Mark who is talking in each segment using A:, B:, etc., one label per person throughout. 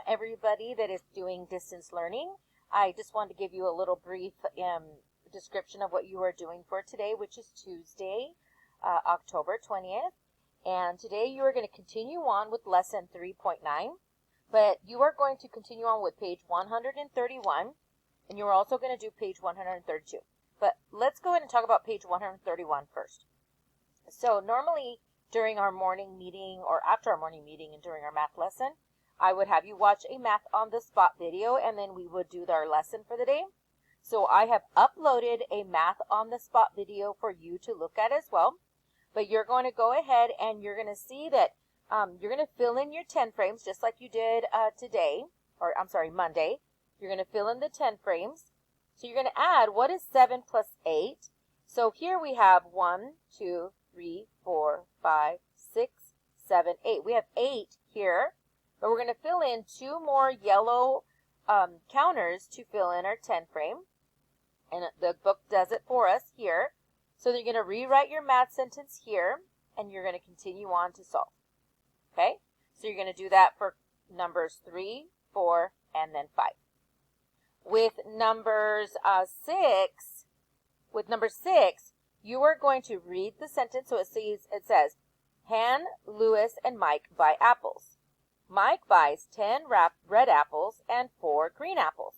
A: everybody that is doing distance learning. I just wanted to give you a little brief description of what you are doing for today, which is Tuesday, October 20th. And today you are going to continue on with lesson 3.9, but you are going to continue on with page 131, and you're also going to do page 132. But let's go ahead and talk about page 131 first. So normally during our morning meeting or after our morning meeting and during our math lesson, I would have you watch a math on the spot video, and then we would do our lesson for the day. So I have uploaded a math on the spot video for you to look at as well. But you're going to go ahead and you're going to see that you're going to fill in your 10 frames just like you did Monday. You're going to fill in the 10 frames. So you're going to add, what is 7 plus 8? So here we have 1, 2, 3, 4, 5, 6, 7, 8. We have 8 here, but we're going to fill in 2 more yellow counters to fill in our 10 frame. And the book does it for us here. So you're going to rewrite your math sentence here, and you're going to continue on to solve. Okay? So you're going to do that for numbers 3, 4, and then 5. With number 6, you are going to read the sentence. So it says, Han, Louis, and Mike buy apples. Mike buys 10 red apples and 4 green apples.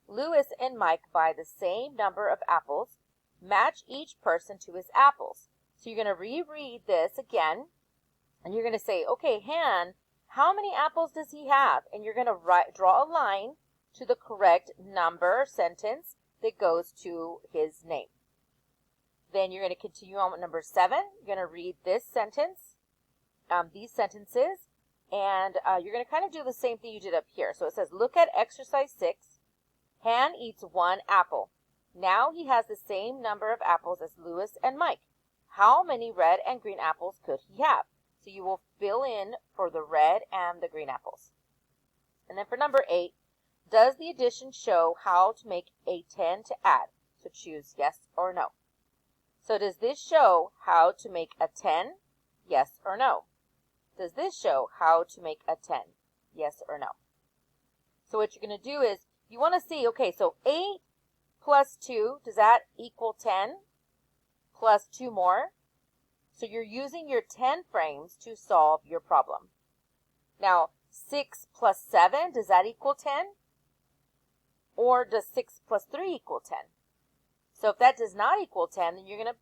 A: Louis and Mike buy the same number of apples. Match each person to his apples. So you're going to reread this again, and you're going to say, okay, Han, how many apples does he have? And you're going to draw a line to the correct number sentence that goes to his name. Then you're going to continue on with number 7. You're going to read this sentence, these sentences, and you're going to kind of do the same thing you did up here. So it says, look at exercise 6. Han eats 1 apple. Now he has the same number of apples as Louis and Mike. How many red and green apples could he have? So you will fill in for the red and the green apples. And then for number 8, does the addition show how to make a 10 to add? So choose yes or no. So does this show how to make a 10? Yes or no. Does this show how to make a 10? Yes or no. So what you're going to do is you want to see, okay, so 8 plus 2, does that equal 10? Plus 2 more. So you're using your 10 frames to solve your problem. Now, 6 plus 7, does that equal 10? Or does 6 plus 3 equal 10? So if that does not equal 10, then you're going to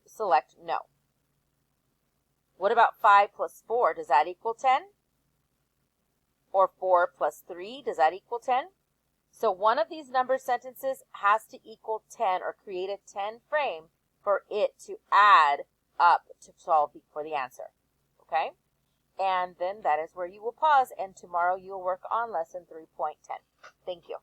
A: select no. What about 5 plus 4? Does that equal 10? Or 4 plus 3, does that equal 10? So one of these number sentences has to equal 10 or create a 10 frame for it to add up to solve for the answer. Okay? And then that is where you will pause, and tomorrow you will work on lesson 3.10. Thank you.